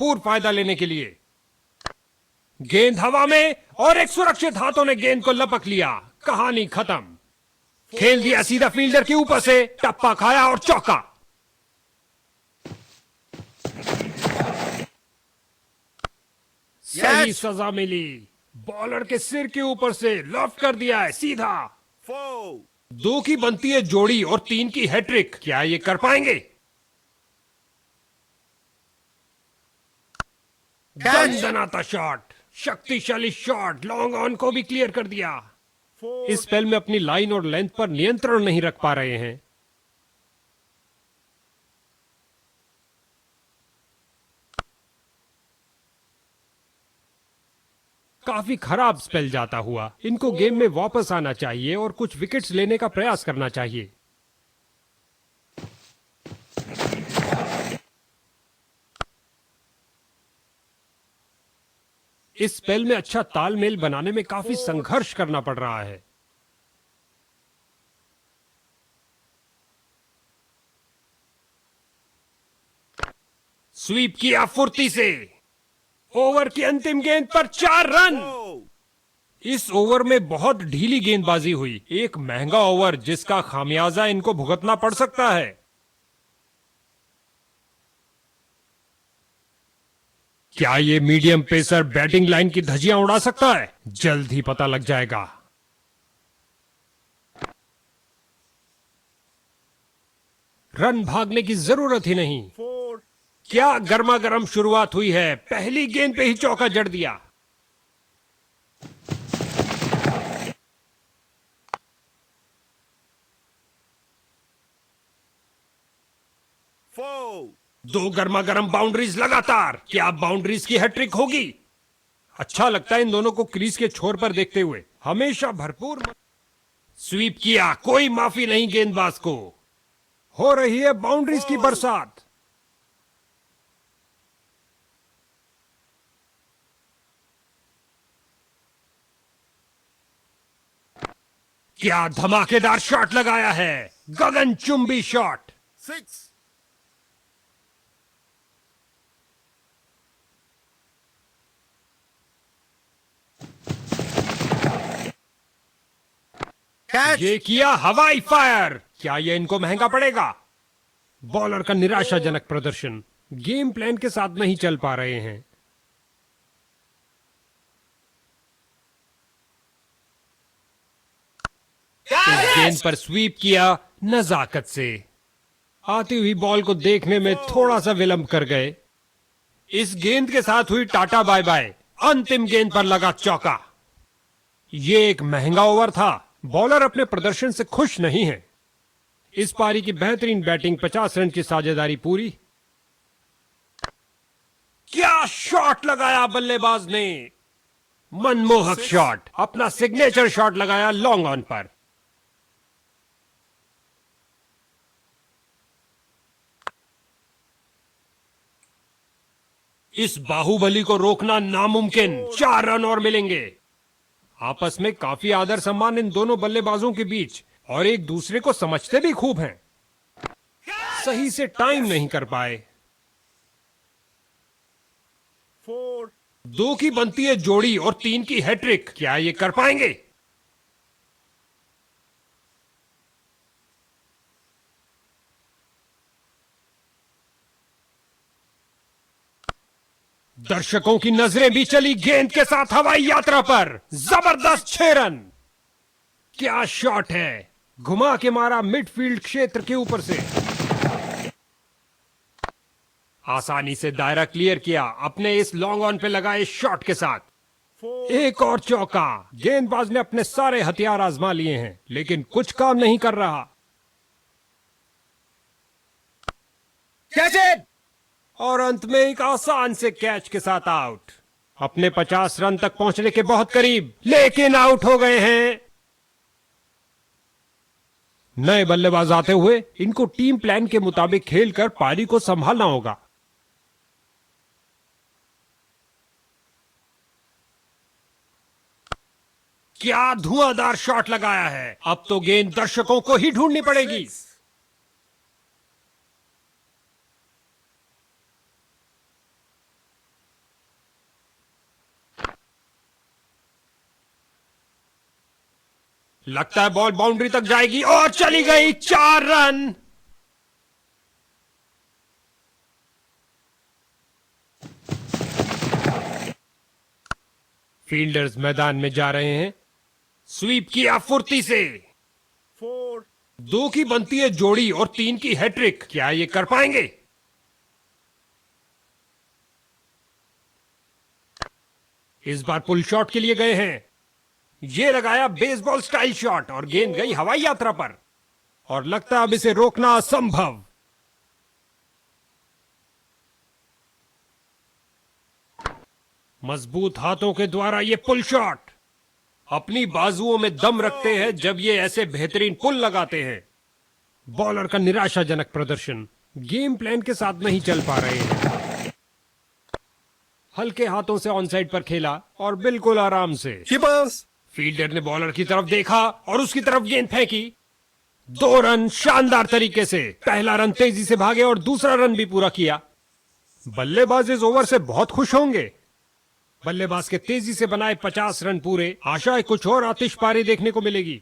भरपूर फायदा लेने के लिए। गेंद हवा में और एक सुरक्षित हाथों ने गेंद को लपक लिया। कहानी खत्म। खेल दिया सीधा फील्डर के ऊपर से, टप्पा खाया और चौका। सही सजा मिली। बॉलर के सिर के ऊपर से लॉफ्ट कर दिया है सीधा। 2 की बनती है जोड़ी और 3 की हैट्रिक। क्या ये कर पाएंगे? दनाता शॉट, शक्तिशाली शॉट, लॉन्ग ऑन को भी क्लियर कर दिया। इस स्पेल में अपनी लाइन और लेंथ पर नियंत्रण नहीं रख पा रहे हैं। काफी खराब स्पेल जाता हुआ। इनको गेम में वापस आना चाहिए और कुछ विकेट्स लेने का प्रयास करना चाहिए। इस स्पेल में अच्छा तालमेल बनाने में काफी संघर्ष करना पड़ रहा है। स्वीप किया फुर्ती से। ओवर की अंतिम गेंद पर 4 रन। इस ओवर में बहुत ढीली गेंदबाजी हुई। एक महंगा ओवर जिसका खामियाजा इनको भुगतना पड़ सकता है। क्या ये मीडियम पेसर बैटिंग लाइन की धज्जियां उड़ा सकता है? जल्द ही पता लग जाएगा। रन भागने की जरूरत ही नहीं। क्या गर्मा गर्म शुरुआत हुई है। पहली गेंद पे ही चौका जड़ दिया। दो गर्मा गर्म बाउंड्रीज लगातार। क्या बाउंड्रीज की हैट्रिक होगी? अच्छा लगता है इन दोनों को क्रीज के छोर पर देखते हुए। हमेशा भरपूर। स्वीप किया, कोई माफी नहीं गेंदबाज को। हो रही है बाउंड्रीज की बरसात। क्या धमाकेदार शॉट लगाया है। गगनचुंबी शॉट। 6 ये किया हवाई फायर। क्या ये इनको महंगा पड़ेगा? बॉलर का निराशाजनक प्रदर्शन। गेम प्लान के साथ नहीं चल पा रहे हैं। इस गेंद पर स्वीप किया नजाकत से। आती हुई बॉल को देखने में थोड़ा सा विलंब कर गए। इस गेंद के साथ हुई टाटा बाय बाय। अंतिम गेंद पर लगा चौका। ये एक महंगा ओवर था। बॉलर अपने प्रदर्शन से खुश नहीं है। इस पारी की बेहतरीन बैटिंग, 50 रन की साझेदारी पूरी। क्या शॉट लगाया बल्लेबाज ने। मनमोहक शॉट। अपना सिग्नेचर शॉट लगाया लॉन्ग ऑन पर। इस बाहुबली को रोकना नामुमकिन। 4 रन और मिलेंगे। आपस में काफी आदर सम्मान इन दोनों बल्लेबाजों के बीच और एक दूसरे को समझते भी खूब हैं। सही से टाइम नहीं कर पाए। 2 की बनती है जोड़ी और 3 की हैट्रिक। क्या ये कर पाएंगे? दर्शकों की नजरें भी चली गेंद के साथ हवाई यात्रा पर। जबरदस्त 6 रन। क्या शॉट है। घुमा के मारा मिडफील्ड क्षेत्र के ऊपर से। आसानी से दायरा क्लियर किया अपने इस लॉन्ग ऑन पे लगाए शॉट के साथ। एक और चौका। गेंदबाज ने अपने सारे हथियार आजमा लिए हैं लेकिन कुछ काम नहीं कर रहा। Catch it. और अंत में एक आसान से कैच के साथ आउट। अपने 50 रन तक पहुंचने के बहुत करीब, लेकिन आउट हो गए हैं। नए बल्लेबाज आते हुए इनको टीम प्लान के मुताबिक खेलकर पारी को संभालना होगा। क्या धुआंधार शॉट लगाया है। अब तो गेंद दर्शकों को ही ढूंढनी पड़ेगी। लगता है बॉल बाउंड्री तक जाएगी और चली गई 4 रन। फील्डर्स मैदान में जा रहे हैं। स्वीप किया फुर्ती से। 2 की बनती है जोड़ी और 3 की हैट्रिक। क्या ये कर पाएंगे? इस बार पुल शॉट के लिए गए हैं। ये लगाया बेसबॉल स्टाइल शॉट और गेंद गई हवाई यात्रा पर और लगता है अब इसे रोकना असंभव। मजबूत हाथों के द्वारा ये पुल शॉट। अपनी बाजुओं में दम रखते हैं जब ये ऐसे बेहतरीन पुल लगाते हैं। बॉलर का निराशाजनक प्रदर्शन। गेम प्लान के साथ नहीं चल पा रहे हैं। हल्के हाथों से ऑन साइड पर खेला और बिल्कुल आराम से। फील्डर ने बॉलर की तरफ देखा और उसकी तरफ गेंद फेंकी। 2 रन शानदार तरीके से। पहला रन तेजी से भागे और दूसरा रन भी पूरा किया। बल्लेबाज इस ओवर से बहुत खुश होंगे। बल्लेबाज के तेजी से बनाए 50 रन पूरे। आशा है कुछ और आतिशबाजी देखने को मिलेगी।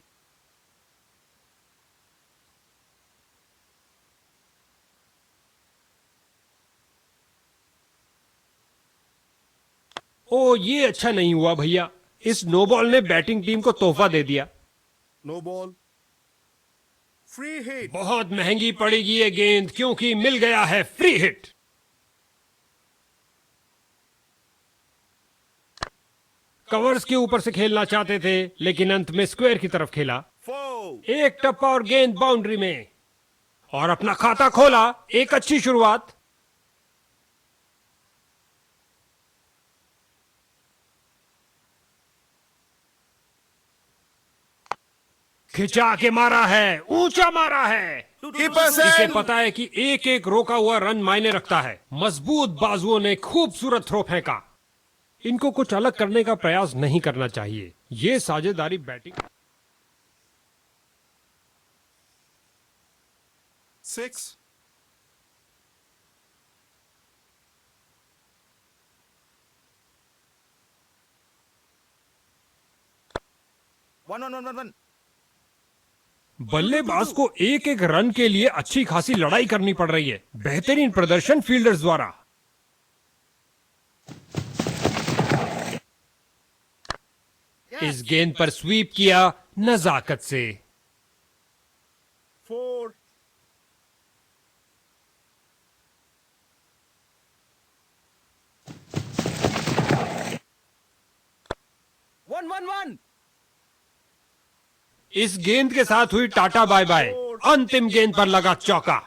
ओ, ये अच्छा नहीं हुआ भैया। इस नो बॉल ने बैटिंग टीम को तोहफा दे दिया। No ball, free hit. बहुत महंगी पड़ेगी ये गेंद क्योंकि मिल गया है फ्री हिट। कवर्स के ऊपर से खेलना चाहते थे लेकिन अंत में स्क्वायर की तरफ खेला। एक टप्पा और गेंद बाउंड्री में और अपना खाता खोला। एक अच्छी शुरुआत। खिंचा के मारा है, ऊंचा मारा है। इसे पता है कि एक एक रोका हुआ रन मायने रखता है। मजबूत बाजुओं ने खूबसूरत थ्रो फेंका। इनको कुछ अलग करने का प्रयास नहीं करना चाहिए। ये साझेदारी बैटिंग 6 1 बल्लेबाज को एक एक रन के लिए अच्छी खासी लड़ाई करनी पड़ रही है। बेहतरीन प्रदर्शन फील्डर्स द्वारा। इस गेंद पर स्वीप किया नजाकत से। 4 1 इस गेंद के साथ हुई टाटा बाय बाय। अंतिम गेंद पर लगा चौका।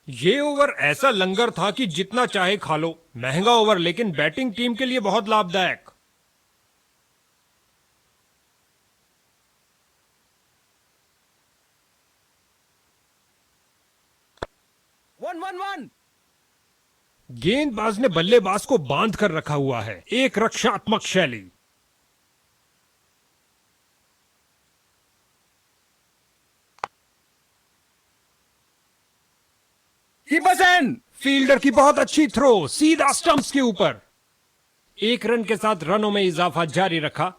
ये ओवर ऐसा लंगर था कि जितना चाहे खा लो। महंगा ओवर लेकिन बैटिंग टीम के लिए बहुत लाभदायक। वन गेंदबाज ने बल्लेबाज को बांध कर रखा हुआ है। एक रक्षात्मक शैली। फील्डर की बहुत अच्छी थ्रो सीधा स्टंप्स के ऊपर। 1 रन के साथ रनों में इजाफा जारी रखा।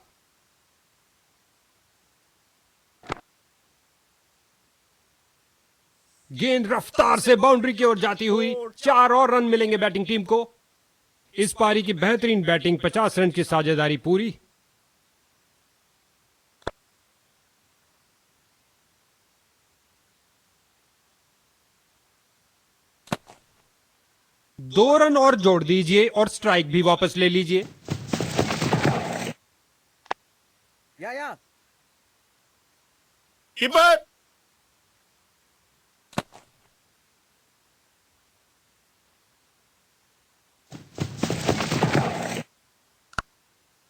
गेंद रफ्तार से बाउंड्री की ओर जाती हुई। 4 और रन मिलेंगे बैटिंग टीम को। इस पारी की बेहतरीन बैटिंग। 50 रन की साझेदारी पूरी। दो रन और जोड़ दीजिए और स्ट्राइक भी वापस ले लीजिए। या कीपर।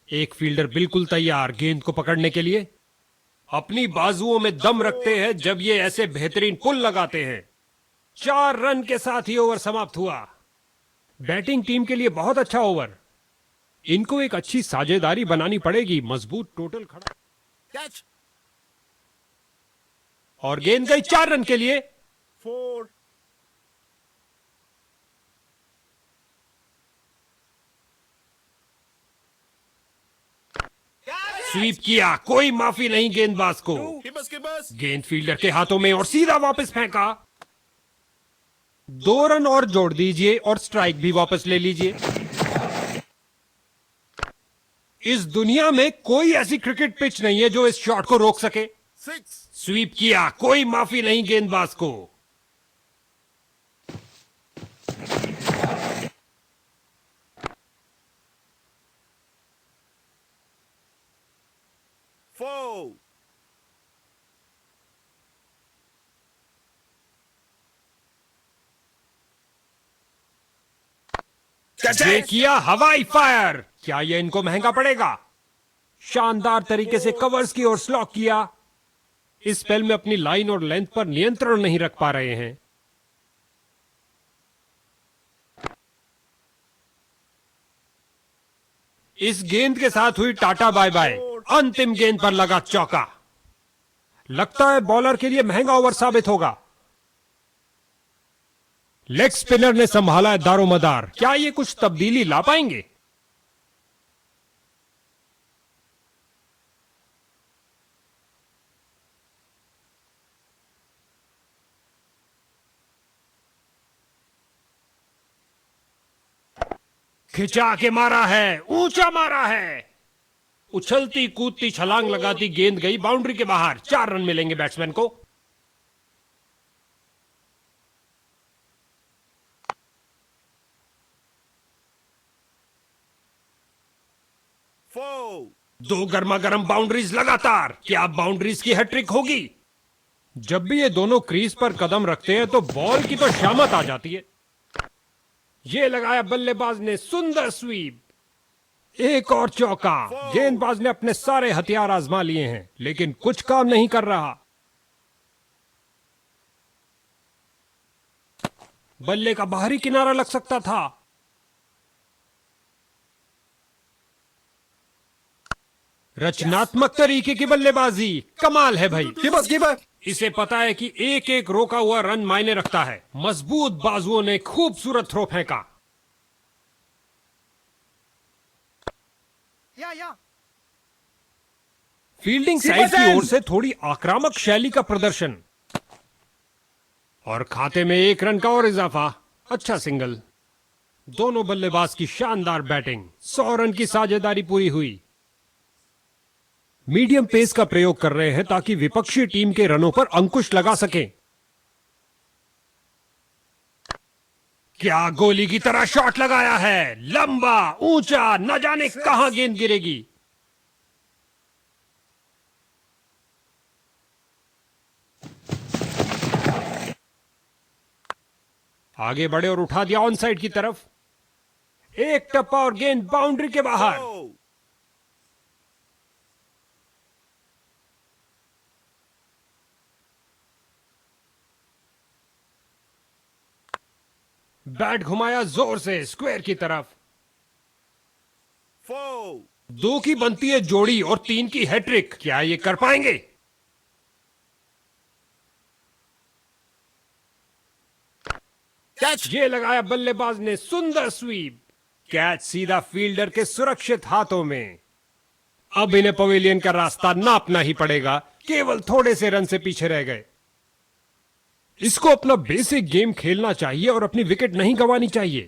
एक फील्डर बिल्कुल तैयार गेंद को पकड़ने के लिए। अपनी बाजुओं में दम रखते हैं जब ये ऐसे बेहतरीन पुल लगाते हैं। 4 रन के साथ ही ओवर समाप्त हुआ। बैटिंग टीम के लिए बहुत अच्छा ओवर। इनको एक अच्छी साझेदारी बनानी पड़ेगी। मजबूत टोटल खड़ा कैच और गेंद गई 4 रन के लिए। 4 6 स्वीप किया, कोई माफी नहीं गेंदबाज को। Keepers, keepers. गेंद फील्डर के हाथों में और सीधा वापस फेंका। 2 रन और जोड़ दीजिए और स्ट्राइक भी वापस ले लीजिए। इस दुनिया में कोई ऐसी क्रिकेट पिच नहीं है जो इस शॉट को रोक सके। 6. स्वीप किया, कोई माफी नहीं गेंदबाज को। Four. ये किया हवाई फायर। क्या ये इनको महंगा पड़ेगा? शानदार तरीके से कवर्स की ओर स्लॉक किया। इस स्पेल में अपनी लाइन और लेंथ पर नियंत्रण नहीं रख पा रहे हैं। इस गेंद के साथ हुई टाटा बाय बाय। अंतिम गेंद पर लगा चौका। लगता है बॉलर के लिए महंगा ओवर साबित होगा। लेग स्पिनर ने संभाला है दारोमदार। क्या ये कुछ तब्दीली ला पाएंगे? खिंचा के मारा है, ऊंचा मारा है। उछलती कूदती छलांग लगाती गेंद गई बाउंड्री के बाहर। 4 रन मिलेंगे बैट्समैन को। Four. 2 गर्मा गर्म बाउंड्रीज लगातार। क्या बाउंड्रीज की हैट्रिक होगी? जब भी ये दोनों क्रीज पर कदम रखते हैं तो बॉल की तो शामत आ जाती है। ये लगाया बल्लेबाज ने, सुंदर स्वीप। एक और चौका। गेंदबाज ने अपने सारे हथियार आजमा लिए हैं लेकिन कुछ काम नहीं कर रहा। बल्ले का बाहरी किनारा लग सकता था। रचनात्मक तरीके की बल्लेबाजी, कमाल है भाई। Keepers, keeper. इसे पता है कि एक एक रोका हुआ रन मायने रखता है। मजबूत बाजुओं ने खूबसूरत थ्रो फेंका। Yeah. फील्डिंग साइड की ओर से थोड़ी आक्रामक शैली का प्रदर्शन और खाते में 1 रन का और इजाफा। अच्छा सिंगल। दोनों बल्लेबाज की शानदार बैटिंग। 100 रन की साझेदारी पूरी हुई। मीडियम पेस का प्रयोग कर रहे हैं ताकि विपक्षी टीम के रनों पर अंकुश लगा सकें। क्या गोली की तरह शॉट लगाया है, लंबा ऊंचा, न जाने कहां गेंद गिरेगी। आगे बढ़े और उठा दिया ऑन साइड की तरफ। एक टप्पा और गेंद बाउंड्री के बाहर। Oh. बैट घुमाया जोर से स्क्वायर की तरफ। Four. 2 की बनती है जोड़ी और 3 की हैट्रिक। क्या ये कर पाएंगे? Catch. ये लगाया बल्लेबाज ने, सुंदर स्वीप। कैच सीधा फील्डर के सुरक्षित हाथों में। अब इन्हें पवेलियन का रास्ता नापना ही पड़ेगा। केवल थोड़े से रन से पीछे रह गए। इसको अपना बेसिक गेम खेलना चाहिए और अपनी विकेट नहीं गंवानी चाहिए।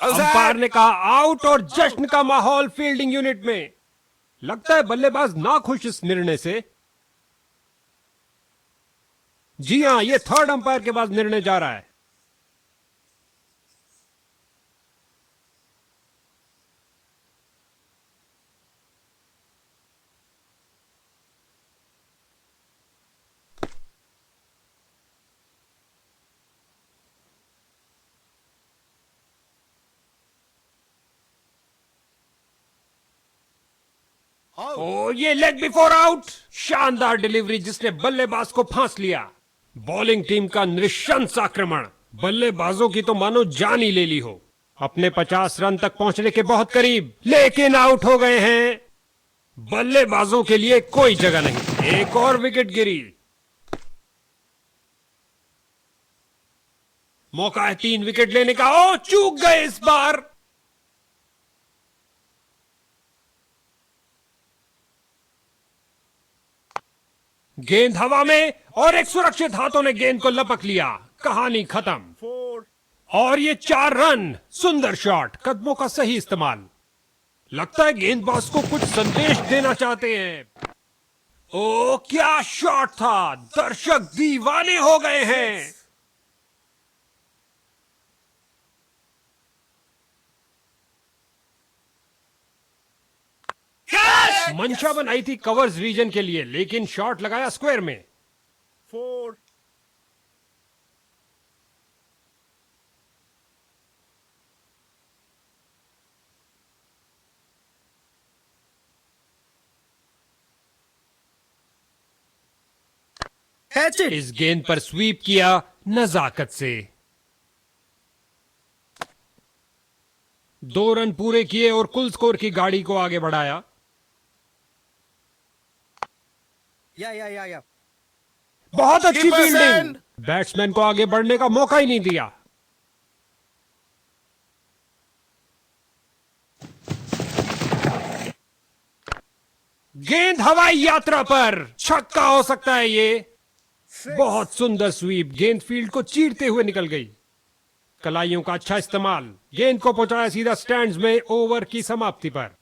अंपायर ने कहा आउट और जश्न का माहौल फील्डिंग यूनिट में। लगता है बल्लेबाज ना खुश इस निर्णय से। जी हां, यह 3rd अंपायर के बाद निर्णय जा रहा है। ओ, ये लेग बिफोर आउट। शानदार डिलीवरी जिसने बल्लेबाज को फांस लिया। बॉलिंग टीम का नृशंस आक्रमण। बल्लेबाजों की तो मानो जान ही ले ली हो। अपने 50 रन तक पहुंचने के बहुत करीब, लेकिन आउट हो गए हैं। बल्लेबाजों के लिए कोई जगह नहीं। एक और विकेट गिरी। मौका है 3 विकेट लेने का। ओ, चूक गए इस बार। गेंद हवा में और एक सुरक्षित हाथों ने गेंद को लपक लिया। कहानी खत्म। 4. और ये 4 रन। सुंदर शॉट, कदमों का सही इस्तेमाल। लगता है गेंदबाज को कुछ संदेश देना चाहते हैं। ओ क्या शॉट था, दर्शक दीवाने हो गए हैं। मंशा बनाई थी कवर्स रीजन के लिए, लेकिन शॉट लगाया स्क्वायर में। 4. Catch it. इस गेंद पर स्वीप किया नजाकत से। 2 रन पूरे किए और कुल स्कोर की गाड़ी को आगे बढ़ाया। Yeah. बहुत अच्छी Keeper फील्डिंग। send. बैट्समैन को आगे बढ़ने का मौका ही नहीं दिया। गेंद हवाई यात्रा पर, छक्का हो सकता है ये। 6. बहुत सुंदर स्वीप, गेंद फील्ड को चीरते हुए निकल गई। कलाइयों का अच्छा इस्तेमाल, गेंद को पहुंचाया सीधा स्टैंड्स में। ओवर की समाप्ति पर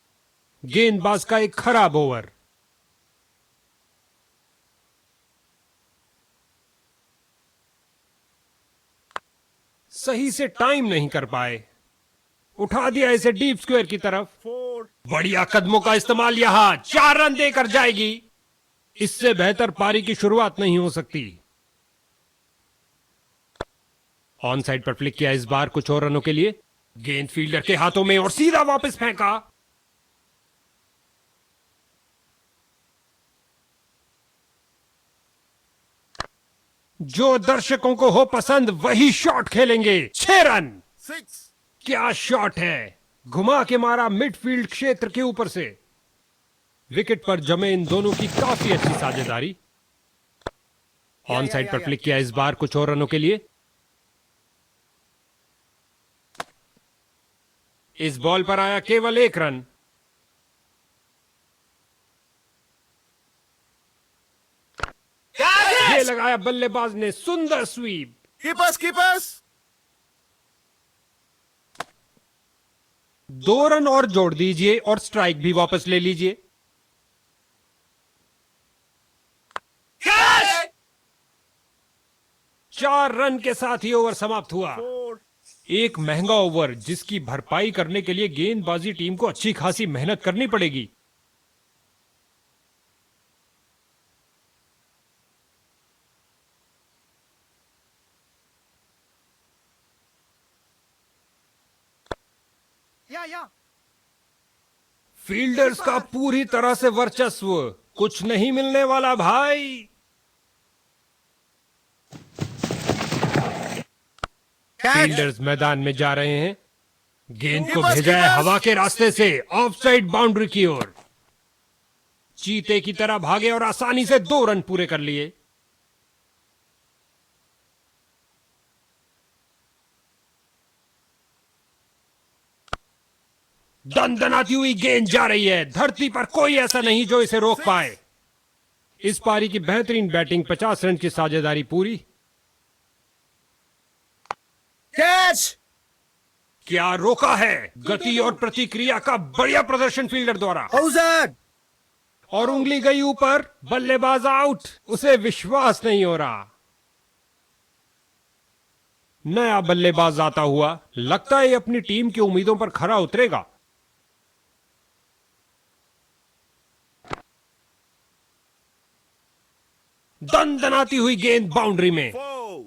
गेंदबाज का एक खराब ओवर। सही से टाइम नहीं कर पाए, उठा दिया इसे डीप स्क्वायर की तरफ। 4. बढ़िया कदमों का इस्तेमाल, यहां 4 रन देकर जाएगी। इससे बेहतर पारी की शुरुआत नहीं हो सकती। ऑन साइड पर फ्लिक किया, इस बार कुछ और रनों के लिए। गेंद फील्डर के हाथों में और सीधा वापस फेंका। जो दर्शकों को हो पसंद वही शॉट खेलेंगे। 6 रन। 6. क्या शॉट है, घुमा के मारा मिडफील्ड क्षेत्र के ऊपर से। विकेट पर जमे इन दोनों की काफी अच्छी साझेदारी। ऑन साइड पर फ्लिक किया, इस बार कुछ और रनों के लिए। इस बॉल पर आया केवल 1 रन। ये लगाया बल्लेबाज ने, सुंदर स्वीप। Keepers. 2 रन और जोड़ दीजिए और स्ट्राइक भी वापस ले लीजिए। Catch. 4 रन के साथ ही ओवर समाप्त हुआ। 4. एक महंगा ओवर जिसकी भरपाई करने के लिए गेंदबाजी टीम को अच्छी खासी मेहनत करनी पड़ेगी। Yeah. फील्डर्स का पूरी तरह से वर्चस्व, कुछ नहीं मिलने वाला भाई। Catch. फील्डर्स मैदान में जा रहे हैं। गेंद को Keepers, भेजा है keepers. हवा के रास्ते से ऑफसाइड बाउंड्री की ओर। चीते की तरह भागे और आसानी से 2 रन पूरे कर लिए। दनदनाती हुई गेंद जा रही है, धरती पर कोई ऐसा नहीं जो इसे रोक पाए। इस पारी की बेहतरीन बैटिंग, 50 रन की साझेदारी पूरी। Catch. क्या रोका है, गति और प्रतिक्रिया का बढ़िया प्रदर्शन फील्डर द्वारा। How's that? और उंगली गई ऊपर, बल्लेबाज आउट। उसे विश्वास नहीं हो रहा। नया बल्लेबाज आता हुआ, लगता है ये अपनी टीम की उम्मीदों पर खरा उतरेगा। दनदनाती हुई गेंद बाउंड्री में। 4.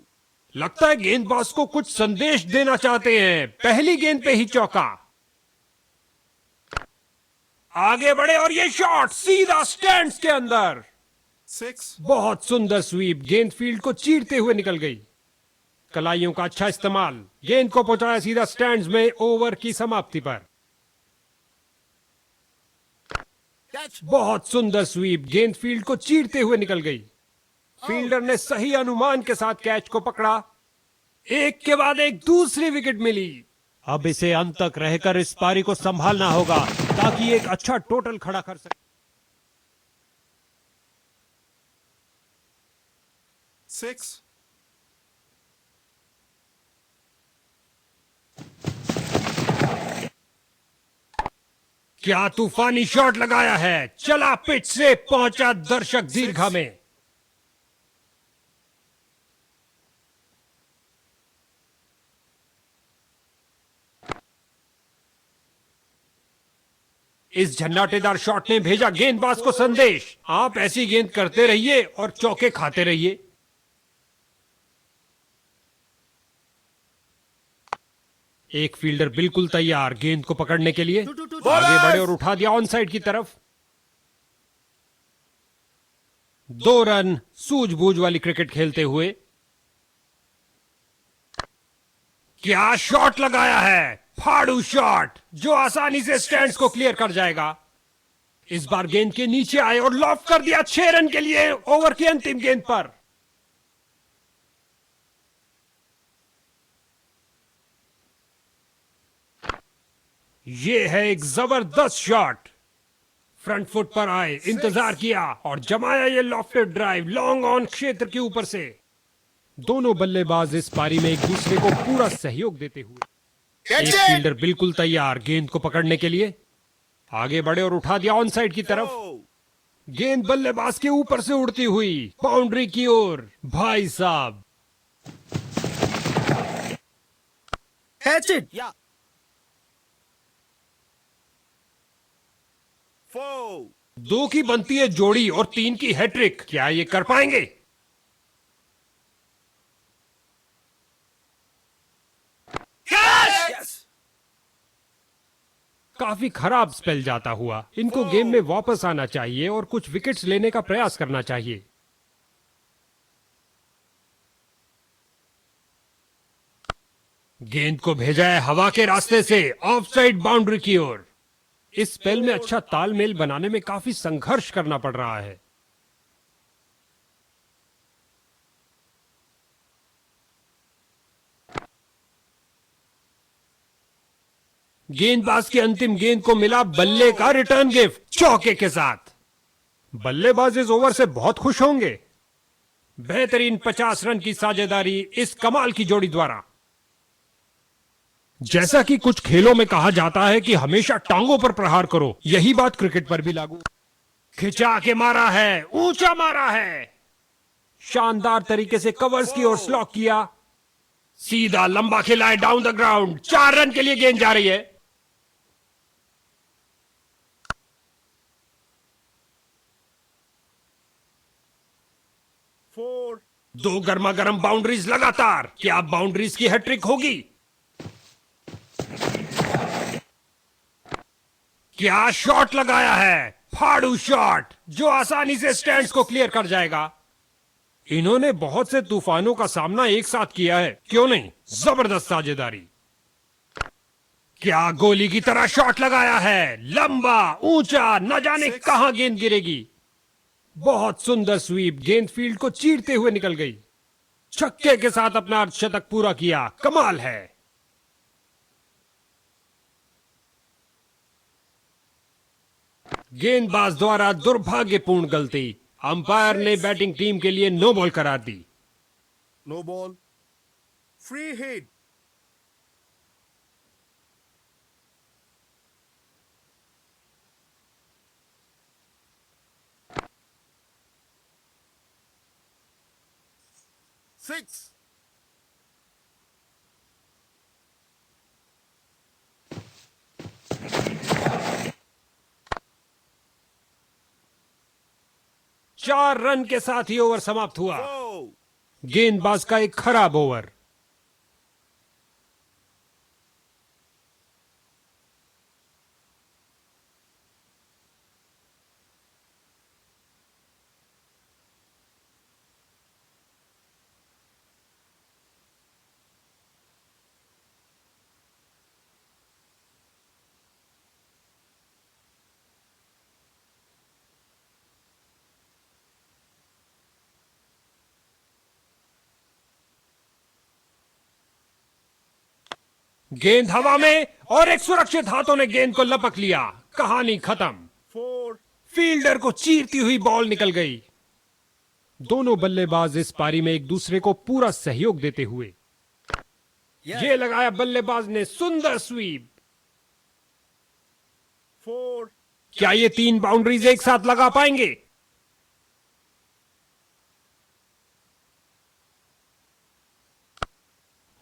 लगता है गेंदबाज को कुछ संदेश देना चाहते हैं। पहली गेंद पे ही चौका। आगे बढ़े और ये शॉट सीधा स्टैंड्स के अंदर। 6. बहुत सुंदर स्वीप, गेंद फील्ड को चीरते हुए निकल गई। कलाइयों का अच्छा इस्तेमाल, गेंद को पहुंचाया सीधा स्टैंड्स में। ओवर की समाप्ति पर Catch. बहुत सुंदर स्वीप, गेंद फील्ड को चीरते हुए निकल गई। फील्डर ने सही अनुमान के साथ कैच को पकड़ा। एक के बाद एक दूसरी विकेट मिली। अब इसे अंत तक रहकर इस पारी को संभालना होगा ताकि एक अच्छा टोटल खड़ा कर सके। 6. क्या तूफानी शॉट लगाया है, चला पिच से, पहुंचा दर्शक दीर्घा में। इस झन्नाटेदार शॉट ने भेजा गेंदबाज को संदेश, आप ऐसी गेंद करते रहिए और चौके खाते रहिए। एक फील्डर बिल्कुल तैयार गेंद को पकड़ने के लिए, आगे बढ़े और उठा दिया ऑन साइड की तरफ। 2 रन सूझबूझ वाली क्रिकेट खेलते हुए। क्या शॉट लगाया है, फाड़ू शॉट जो आसानी से स्टैंड्स को क्लियर कर जाएगा। इस बार गेंद के नीचे आए और लॉफ कर दिया 6 रन के लिए ओवर की अंतिम गेंद पर। यह है एक जबरदस्त शॉट, फ्रंट फुट पर आए, इंतजार किया और जमाया ये लॉफ्टेड ड्राइव लॉन्ग ऑन क्षेत्र के ऊपर से। दोनों बल्लेबाज इस पारी में एक दूसरे को पूरा सहयोग देते हुए। एक फील्डर बिल्कुल तैयार गेंद को पकड़ने के लिए, आगे बढ़े और उठा दिया ऑन साइड की तरफ। गेंद बल्लेबाज के ऊपर से उड़ती हुई बाउंड्री की ओर। भाई साहब, Catch it. Yeah. 4. 2 की बनती है जोड़ी और 3 की हैट्रिक, क्या ये कर पाएंगे? Yes. काफी खराब स्पेल जाता हुआ, इनको गेम में वापस आना चाहिए और कुछ विकेट्स लेने का प्रयास करना चाहिए। गेंद को भेजा है हवा के रास्ते से ऑफ साइड बाउंड्री की ओर। इस स्पेल में अच्छा तालमेल बनाने में काफी संघर्ष करना पड़ रहा है। गेंदबाज की अंतिम गेंद को मिला बल्ले का रिटर्न गिफ्ट चौके के साथ। बल्लेबाज इस ओवर से बहुत खुश होंगे। बेहतरीन 50 रन की साझेदारी इस कमाल की जोड़ी द्वारा। जैसा कि कुछ खेलों में कहा जाता है कि हमेशा टांगों पर प्रहार करो, यही बात क्रिकेट पर भी लागू। खिंचा के मारा है, ऊंचा मारा है, शानदार तरीके से कवर्स की ओर स्लॉक किया, सीधा लंबा खिलाए डाउन द ग्राउंड। 4 रन के लिए गेंद जा रही है। 4. 2 गर्मा गर्म बाउंड्रीज लगातार, क्या बाउंड्रीज की हैट्रिक होगी? क्या शॉट लगाया है, फाड़ू शॉट जो आसानी से स्टैंड्स को क्लियर कर जाएगा। इन्होंने बहुत से तूफानों का सामना एक साथ किया है, क्यों नहीं, जबरदस्त साझेदारी। क्या गोली की तरह शॉट लगाया है, लंबा ऊंचा, न जाने कहां गेंद गिरेगी। बहुत सुंदर स्वीप, गेंद फील्ड को चीरते हुए निकल गई। छक्के के साथ अपना अर्धशतक पूरा किया, कमाल है। गेंदबाज द्वारा दुर्भाग्यपूर्ण गलती, अंपायर ने बैटिंग टीम के लिए नो बॉल करार दी। No ball. Free hit. Six. चार रन के साथ ही ओवर समाप्त हुआ। 4. गेंदबाज का एक खराब ओवर। गेंद हवा में और एक सुरक्षित हाथों ने गेंद को लपक लिया, कहानी खत्म। 4. फील्डर को चीरती हुई बॉल निकल गई। दोनों बल्लेबाज इस पारी में एक दूसरे को पूरा सहयोग देते हुए। ये लगाया बल्लेबाज ने सुंदर स्वीप। 4, क्या ये 3 बाउंड्रीज एक साथ लगा पाएंगे?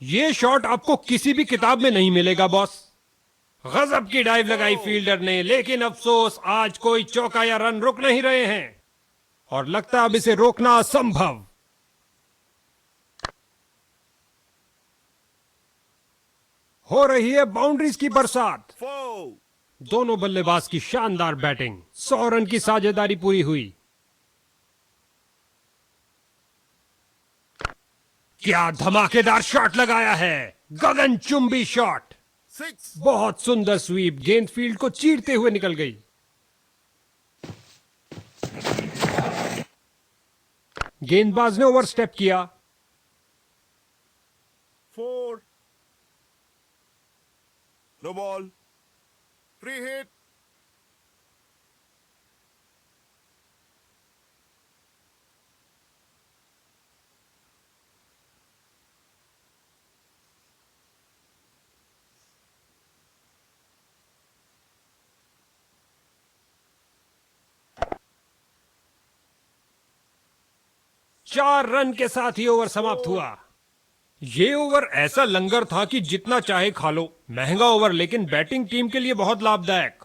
ये शॉट आपको किसी भी किताब में नहीं मिलेगा बॉस। गजब की डाइव लगाई फील्डर ने, लेकिन अफसोस आज कोई चौका या रन रुक नहीं रहे हैं और लगता है अब इसे रोकना असंभव। हो रही है बाउंड्रीज की बरसात। 4, दोनों बल्लेबाज की शानदार बैटिंग। 100 रन की साझेदारी पूरी हुई। क्या धमाकेदार शॉट लगाया है, गगनचुंबी शॉट। 6, बहुत सुंदर स्वीप, गेंद फील्ड को चीरते हुए निकल गई। गेंदबाज ने ओवरस्टेप किया। 4, no ball, free hit, चार रन के साथ ही ओवर समाप्त हुआ। ये ओवर ऐसा लंगर था कि जितना चाहे खा लो। महंगा ओवर, लेकिन बैटिंग टीम के लिए बहुत लाभदायक।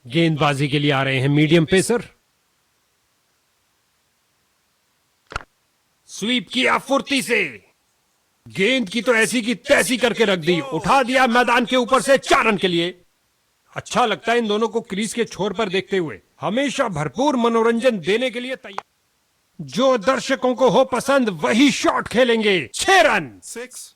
गेंदबाजी के लिए आ रहे हैं मीडियम पेसर। स्वीप किया फुर्ती से। गेंद की तो ऐसी की तैसी करके रख दी, उठा दिया मैदान के ऊपर से 4 रन के लिए। अच्छा लगता है इन दोनों को क्रीज के छोर पर देखते हुए। हमेशा भरपूर मनोरंजन देने के लिए तैयार। जो दर्शकों को हो पसंद वही शॉट खेलेंगे। 6 रन। 6,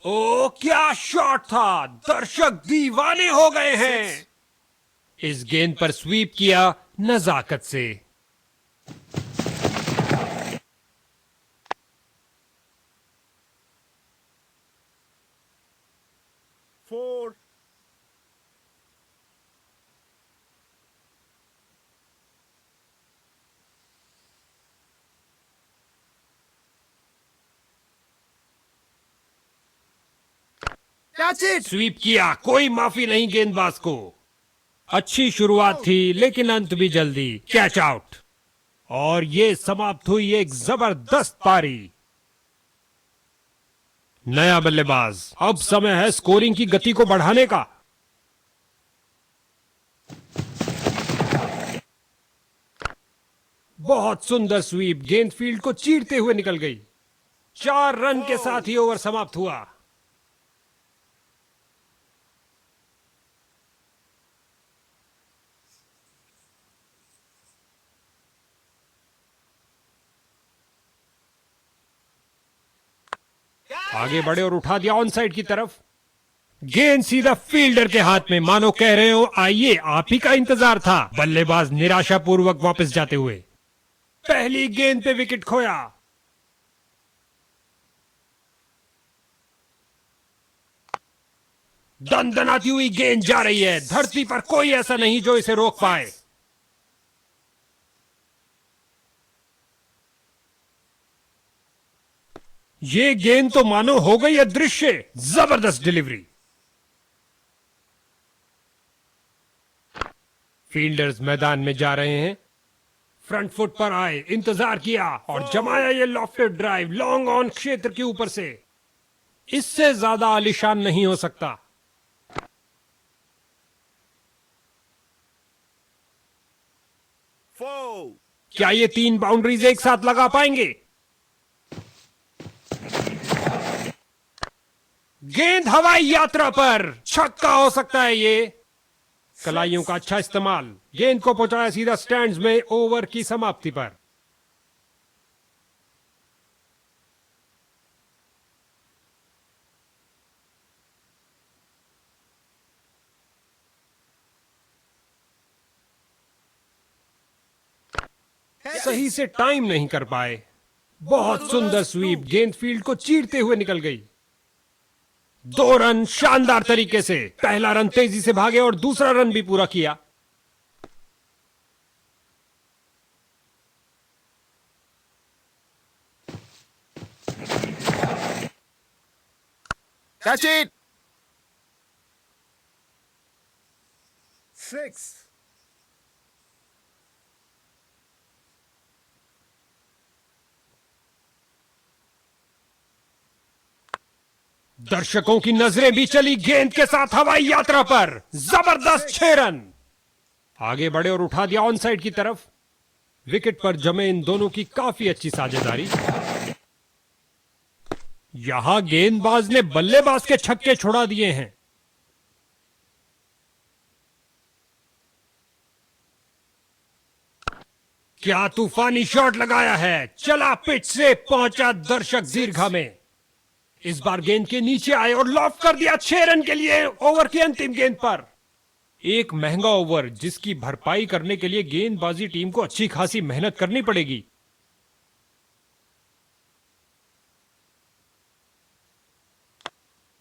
ओ क्या शॉट था, दर्शक दीवाने हो गए हैं। इस गेंद पर स्वीप किया नजाकत से। 4, that's it, स्वीप किया, कोई माफी नहीं गेंदबाज को। अच्छी शुरुआत थी लेकिन अंत भी जल्दी। Catch out. और ये समाप्त हुई एक जबरदस्त पारी। नया बल्लेबाज। अब समय है स्कोरिंग की गति को बढ़ाने का। बहुत सुंदर स्वीप, गेंद फील्ड को चीरते हुए निकल गई। 4 रन के साथ ही ओवर समाप्त हुआ। आगे बढ़े और उठा दिया ऑन साइड की तरफ। गेंद सीधा फील्डर के हाथ में, मानो कह रहे हो आइए आप ही का इंतजार था। बल्लेबाज निराशापूर्वक वापस जाते हुए। पहली गेंद पे विकेट खोया। दनदनाती हुई गेंद जा रही है। धरती पर कोई ऐसा नहीं जो इसे रोक पाए। ये गेंद तो मानो हो गई अदृश्य। जबरदस्त डिलीवरी। फील्डर्स मैदान में जा रहे हैं। फ्रंट फुट पर आए, इंतजार किया और जमाया ये लॉफ्टेड ड्राइव लॉन्ग ऑन क्षेत्र के ऊपर से। इससे ज्यादा आलीशान नहीं हो सकता। four, क्या ये 3 बाउंड्रीज एक साथ लगा पाएंगे? गेंद हवाई यात्रा पर, छक्का हो सकता है ये। कलाइयों का अच्छा इस्तेमाल। गेंद को पहुंचाया सीधा स्टैंड्स में ओवर की समाप्ति पर। सही से टाइम नहीं कर पाए। बहुत सुंदर स्वीप, गेंद फील्ड को चीरते हुए निकल गई। 2 रन शानदार तरीके से। पहला रन तेजी से भागे और दूसरा रन भी पूरा किया। Catch it. 6. दर्शकों की नजरें भी चली गेंद के साथ हवाई यात्रा पर। जबरदस्त 6 रन। आगे बढ़े और उठा दिया ऑन साइड की तरफ। विकेट पर जमे इन दोनों की काफी अच्छी साझेदारी। यहां गेंदबाज ने बल्लेबाज के छक्के छुड़ा दिए हैं। क्या तूफानी शॉट लगाया है, चला पिच से, पहुंचा दर्शक दीर्घा में। इस बार गेंद के नीचे आए और लॉफ कर दिया 6 रन के लिए ओवर की अंतिम गेंद पर। एक महंगा ओवर जिसकी भरपाई करने के लिए गेंदबाजी टीम को अच्छी खासी मेहनत करनी पड़ेगी।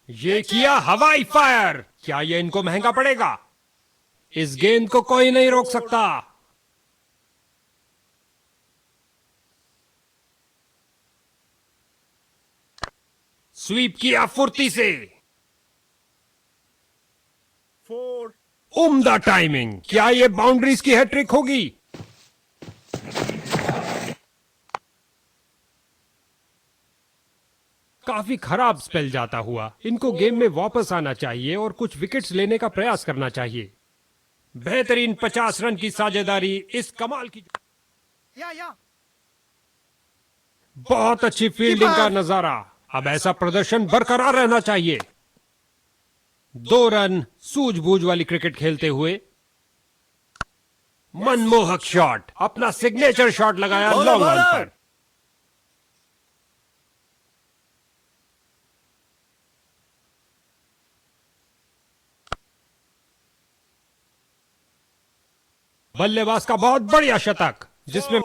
ये किया हवाई फायर। क्या ये इनको महंगा पड़ेगा? इस गेंद को कोई नहीं रोक सकता। स्वीप किया फुर्ती से। 4. उम्दा टाइमिंग। क्या ये बाउंड्रीज की हैट्रिक होगी? काफी खराब स्पेल जाता हुआ। इनको गेम में वापस आना चाहिए और कुछ विकेट्स लेने का प्रयास करना चाहिए। बेहतरीन 50 रन की साझेदारी। इस कमाल की Yeah. बहुत अच्छी फील्डिंग का नजारा। अब ऐसा प्रदर्शन बरकरार रहना चाहिए। 2 रन सूझबूझ वाली क्रिकेट खेलते हुए। मनमोहक शॉट, अपना सिग्नेचर शॉट लगाया लॉन्ग ऑन पर। बल्लेबाज का बहुत बढ़िया शतक, जिसमें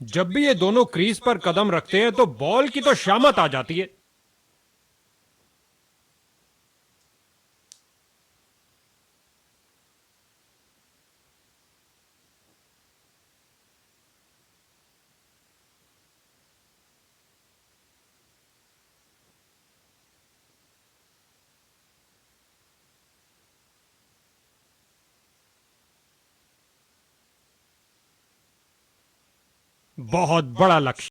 जब भी ये दोनों क्रीज पर कदम रखते हैं तो बॉल की तो शामत आ जाती है। बहुत बड़ा लक्ष्य।